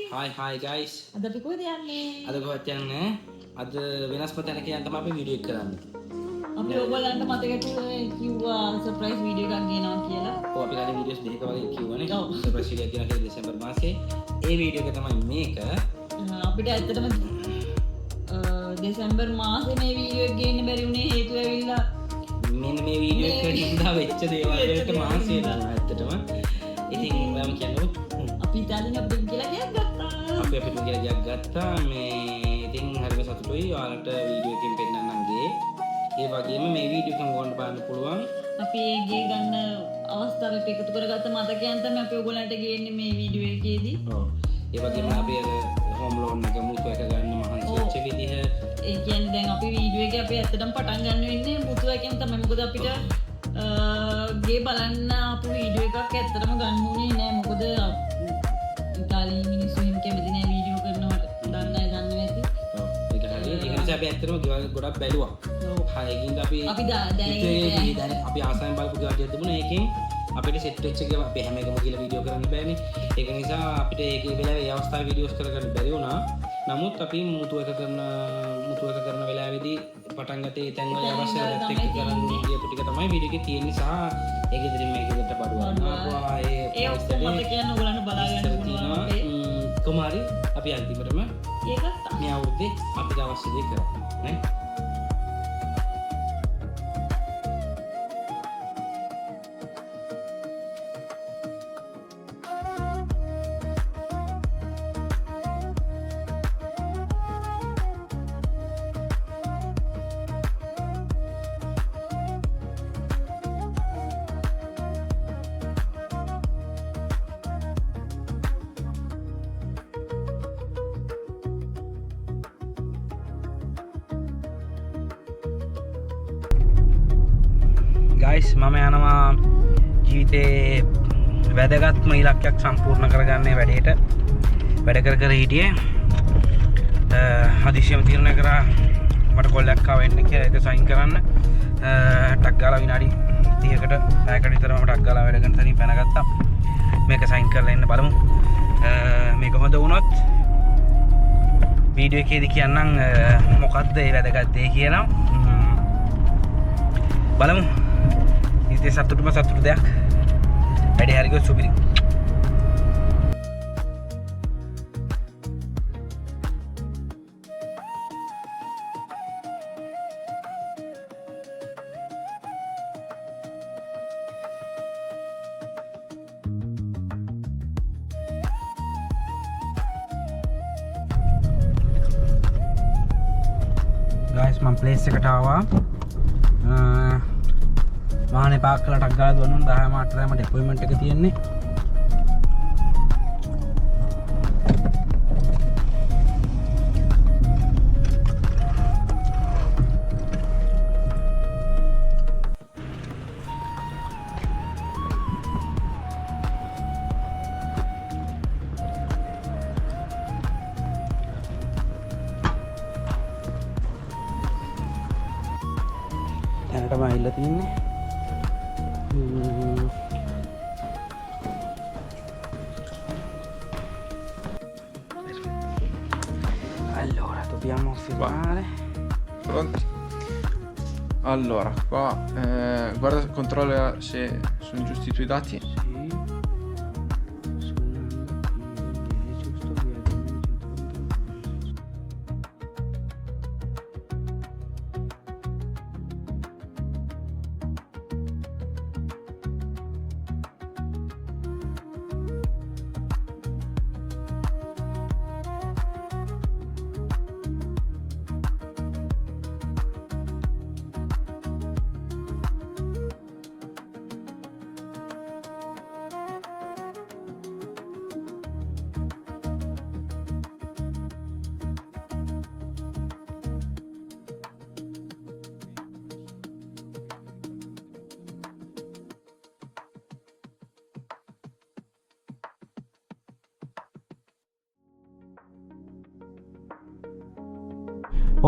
Hi guys. අද අපි කොහෙද යන්නේ? අද කොහෙද යන්නේ? අද වෙනස්ම තැනක යන්න තමයි අපි වීඩියෝ එක කරන්නේ. අපි ඔයගොල්ලන්ට මතකද කිව්වා සර්ප්‍රයිස් වීඩියෝ එකක් ගෙනවා කියලා. ඔව් අපි කලින් වීඩියෝස් දෙකක වගේ කිව්වනේ. ඔව්. සර්ප්‍රයිස් වීඩියෝ එක ගෙනා කියලා දෙසැම්බර් මාසේ. ඒ වීඩියෝ එක තමයි මේක. අපිට ඇත්තටම දෙසැම්බර් මාසේ මේ වීඩියෝ එක ගේන්න බැරි වුණේ හේතුව ඇවිල්ලා මෙන්න මේ වීඩියෝ එක හින්දා වෙච්ච දේවල් වලට මාසේ දානවා ඇත්තටම. ඉතින් ඔයාම කියන්නේ අපි ඉතාලියෙන් අපිට කියලා ගියක් ගත්තා. අපි අපිට කියලා ගියක් ගත්තා. මේ ඉතින් හරිම සතුටුයි. ඔයාලට වීඩියෝ එකකින් පෙන්නන්නම් ගේ. ඒ වගේම මේ වීඩියෝ එකෙන් ඕන්න බලන්න පුළුවන්. අපි ඒ ගේ ගන්න අවස්ථාවේ එකතු කරගත්ත මතකයන් තමයි අපි ඔයගොල්ලන්ට ගේන්නේ මේ වීඩියෝ එකේදී. ඔව්. ඒ වගේම අපි අර හෝම් ලෝන් එක මුතු එක ගන්න මහන්සි වෙච්ච විදිහ. ඒ කියන්නේ දැන් අපි වීඩියෝ එක අපි ඇත්තටම පටන් ගන්න වෙන්නේ මුතුවකින් තමයි. මොකද අපිට ගේ බලන්න අපු වීඩියෝ එකක් ඇත්තටම ගන්න උනේ නෑ. මොකද ඉතාලියේ මිනිස්සු එහෙම කැමති නෑ වීඩියෝ කරනවට. දන්න අය දන්නවා ඇති. ඔව්. ඒක හරිය. ඒක නිසා අපි ඇත්තටම ගොඩක් බැලුවා. ඔව්. හා ඒකින් අපි දැන් අපි ආසයෙන් බලපු ගාඩියක් තිබුණා. ඒකෙන් අපිට සෙට් වෙච්ච එක අපි හැම එකම කියලා වීඩියෝ කරන්න බෑනේ. ඒක නිසා අපිට ඒකේ වෙලාවේ ඒ අවස්ථාවේ වීඩියෝස් කරගන්න බැරි වුණා. නමුත් අපි මුතු එක කරන වෙලාවේදී පටන් ගත්තේ ඒ තැන් වල අවශ්‍ය දෙයක් එක්ක කරන්න ගියපු ටික තමයි වීඩියෝ එකේ තියෙන නිසා ඒක ඉදිරින් මේකකට බඩුවා. ඒ ඔක්කොම මතකයන් ඔයගොල්ලන්ට බලා ගන්න පුළුවන්. කුමාරි අපි අන්තිමටම ඒකත් මේ අවුරුද්දේ අපිට අවශ්‍ය දේ කරා නේ. ගයිස් මම යනවා ජීවිතේ වැදගත්ම ඉලක්කයක් සම්පූර්ණ කරගන්නේ වැඩ කර හිටියේ. හදිසියම තීරණය කරා මට කොල්ලයක් ආව එන්න කියලා ඒක සයින් කරන්න. ටක් ගාලා විනාඩි 30කට පැයකට විතර මම ටක් ගාලා වැඩ කරන තැනින් පැනගත්තා. මේක සයින් කරලා එන්න බලමු. මේක හොඳ වුණොත් වීඩියෝ එකේදී කියන්නම් මොකක්ද ඒ වැදගත් දේ කියලා. බලමු. ඉතින් සතුටු දෙයක් වැඩි හරි ගොස් සුපිරි. ගයිස් මම ප්ලේස් එකට ආවා. වාහනේ පාක් කරලා ටක් ගාලා දුවනවා. 10 මාට්ටරේ මට අපොයින්ට්මන්ට් එක තියෙන්නේ. දැනටම ඇවිල්ලා තින්නේ. Allora, dobbiamo firmare. Pronti? Allora, qua guarda, controlla se sono giusti i tuoi dati. Sì.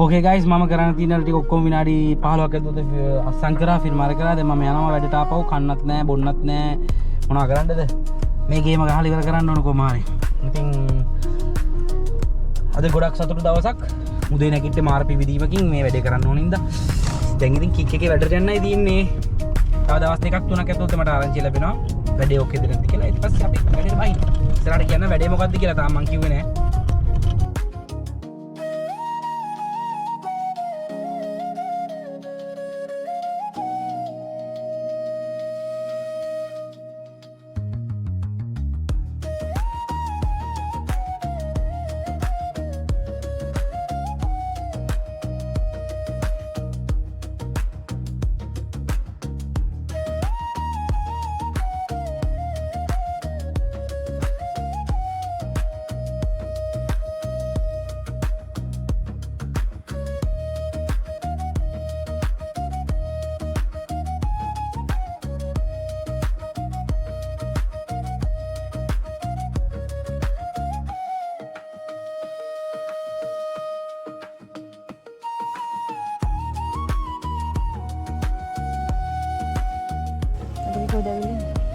Okay guys මම කරන්න තියෙන ටික ඔක්කොම විනාඩි 15ක් ඇතුළත අස්සම් කරා ෆිල්මාර කරා. දැන් මම යනවා වැඩට ආපහු. කන්නත් නැහැ බොන්නත් නැහැ. මොනවා කරන්නද? මේ ගේම ගහලා ඉවර කරන්න ඕන කොහොම හරි. ඉතින් අද ගොඩක් සතුටු දවසක්. මුදේ නැගිට්ටේ මාර පිවිදීමකින් මේ වැඩේ කරන්න ඕන හින්දා. දැන් ඉතින් කික් එකේ වැඩට යන්නයි තියෙන්නේ. තව දවස් දෙකක් තුනක් ඇතුළත මට ආරංචි ලැබෙනවා. වැඩේ ඕකේද නැද්ද කියලා. ඊට පස්සේ අපි වැඩේට බහිනවා. ඉස්සරහට කියන්න වැඩේ මොකද්ද කියලා තාම මං කිව්වේ නෑ.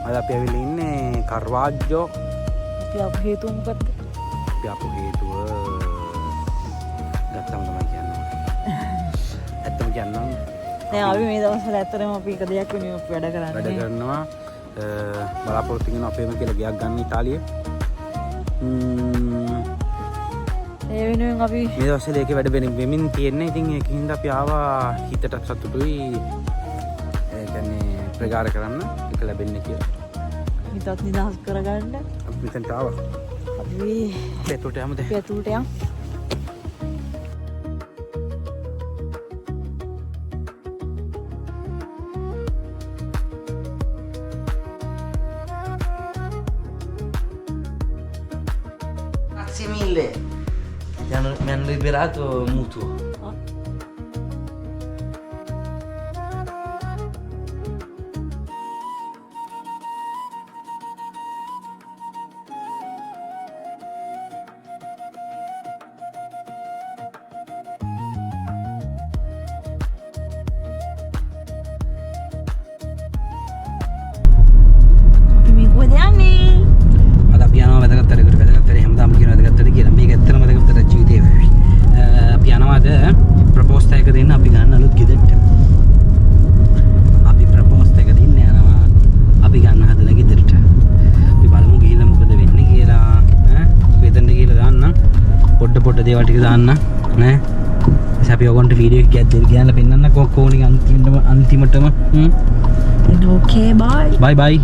අද අපි ඇවිල්ලා ඉන්නේ කරවාජ්ජෝ. අපි ආපු හේතුව මොකද්ද? අපි ආපු හේතුව ගත්තම තමයි කියන්නේ. ඇත්තම කියන්නම් දැන් අපි මේ දවස්වල ඇත්තටම අපි එක දෙයක් වෙනුවෙන් වැඩ කරන්නේ. වැඩ කරනවා බලාපොරොත්තු වෙන අපේම කියලා ගියක් ගන්න ඉතාලියේ. ඒ වෙනුවෙන් අපි මේ දවස්වල ඒකේ වැඩ වෙමින් තියෙන්නේ. ඉතින් ඒකින්ද අපි ආවා හිතට සතුටුයි. ඒ කියන්නේ ප්‍රකාර කරන්න එක ලැබෙන්නේ කියලා. හිතත් නිදහස් කරගන්න අපි මෙතනට ආවා. අපි පෙතුට යමුද? පැතුට යමු. Grazie mille. Mi hanno liberato mutuo. අද අපි යනවා වැදගත් වැඩකට. වැදගත් වැඩේ හැමදාම කියන වැදගත් වැඩ කියලා. මේක ඇත්තටම වැදගත් වැඩ ජීවිතේ. අපි යනවා අද ප්‍රොපෝස් එක දෙන්න අපි ගන්න අලුත් ගෙදරට. අපි ප්‍රොපෝස් එක දෙන්න යනවා. අපි ගන්න හදන ගෙදරට. අපි බලමු ගිහිල්ලා මොකද වෙන්නේ කියලා. ඈ වෙතෙන්ද කියලා දාන්න. පොඩ දේවල් ටික දාන්න. නේ. ඉතින් අපි ඔයගොන්ට වීඩියෝ එකක් ගැද්දෙන්න ගියාලා පෙන්නන්න කොහොනින් අන්තිමටම. Okay, bye. Bye bye.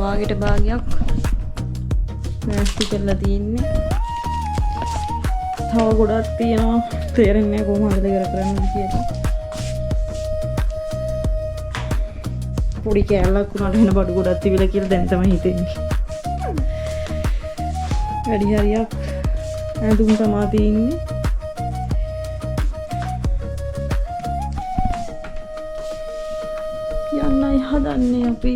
භාගයට භාගයක් නැස්ති කරලා තියෙන්නේ. තව ගොඩක් තියෙනවා තේරෙන්නේ නැහැ කොහොමද ඉවර කරන්නද කියලා. පොඩි කෑල්ලක් උනාට වෙන බඩු ගොඩක් තිබිලා කියලා දැන් තමයි හිතෙන්නේ. වැඩි හරියක් ඇඳුම් තමයි තියෙන්නේ. යන්නයි හදන්නේ අපි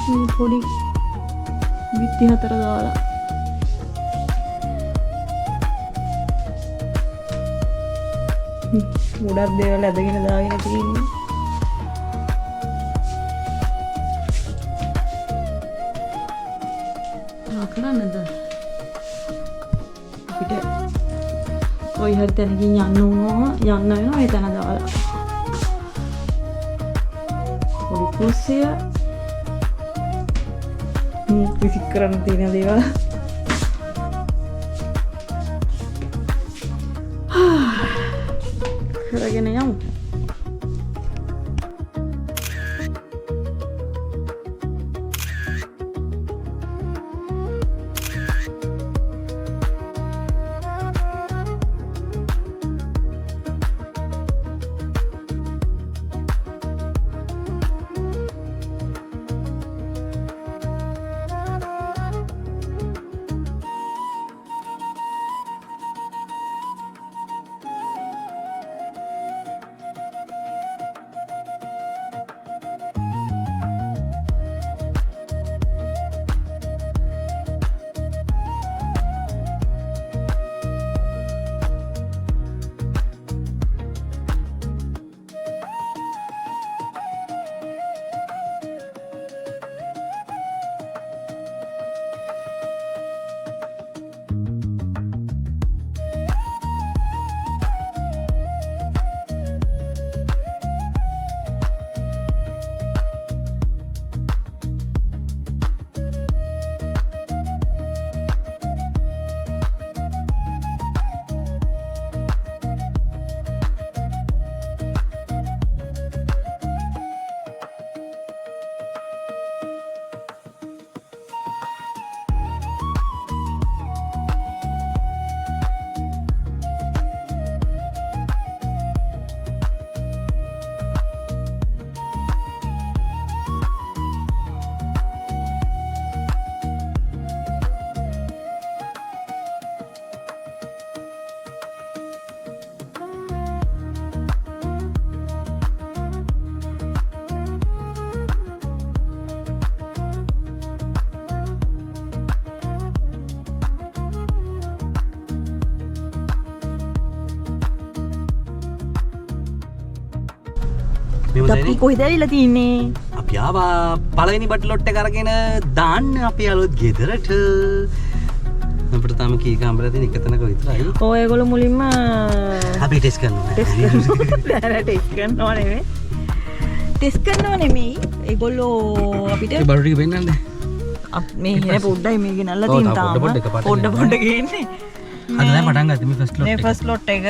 මේ පොඩි විත්ති 4 දාලා. ගොඩක් දේවල් ඇදගෙන දාගෙන තියෙන්නේ. කරන්නද අපිට කොයි හරි තැනකින් යන්න වෙනවා ඒ තැන දාලා පොඩි කුස්සිය විසික් කරන්න තියෙන දේවල් කරගෙන යමු. අපි කොහෙද ඇවිල්ලා තින්නේ? අපි ආවා පළවෙනි බටලොට් එක අරගෙන දාන්න අපේ අලුත් ගෙදරට. අපිට තාම කීක හම්බලා තියෙන එක තැනක විතරයි. ඔයගොල්ලෝ මුලින්ම අපි ටෙස්ට් කරනවා. ටෙස්ට් කරනවා නෙමෙයි. ටෙස්ට් කරනවා නෙමෙයි. ඒගොල්ලෝ අපිට ඒ බඩු ටික පෙන්නන්නේ. මේ ඉන්නේ පොඩ්ඩයි මේ ගෙනල්ලා තියෙන තාම. පොඩ්ඩ ගේන්නේ. අද දැන් පටන් ගත්තා මේ ෆස්ට් ලොට් එක. මේ ෆස්ට් ලොට් එක.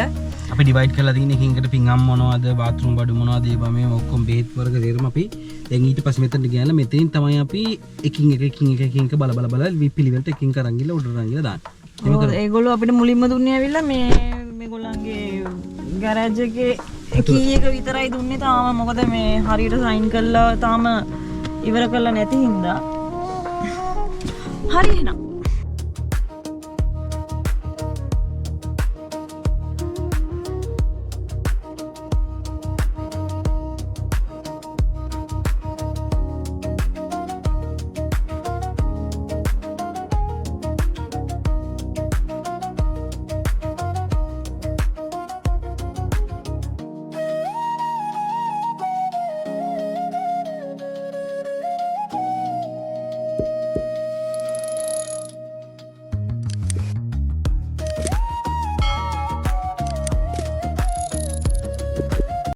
අපි ඩිවයිඩ් කරලා තියෙන එකින් එකට පින්ගම් මොනවද බාත්රූම් බඩු මොනවද ඒවා මේ ඔක්කොම බෙහෙත් වර්ග දෙරම අපි දැන් ඊට පස්සේ මෙතනට ගියාලා මෙතනින් තමයි අපි එකින් එක බල පිළිවෙලට එකින් කරන් ගිහලා උඩට රන් ගිහලා දාන්න. ඒගොල්ලෝ අපිට මුලින්ම දුන්නේ ඇවිල්ලා මේගොල්ලන්ගේ ගෑරේජ් එකේ කී එක විතරයි දුන්නේ තාම මොකද මේ හරියට සයින් කරලා තාම ඉවර කරලා නැති හින්දා. හරි එහෙනම්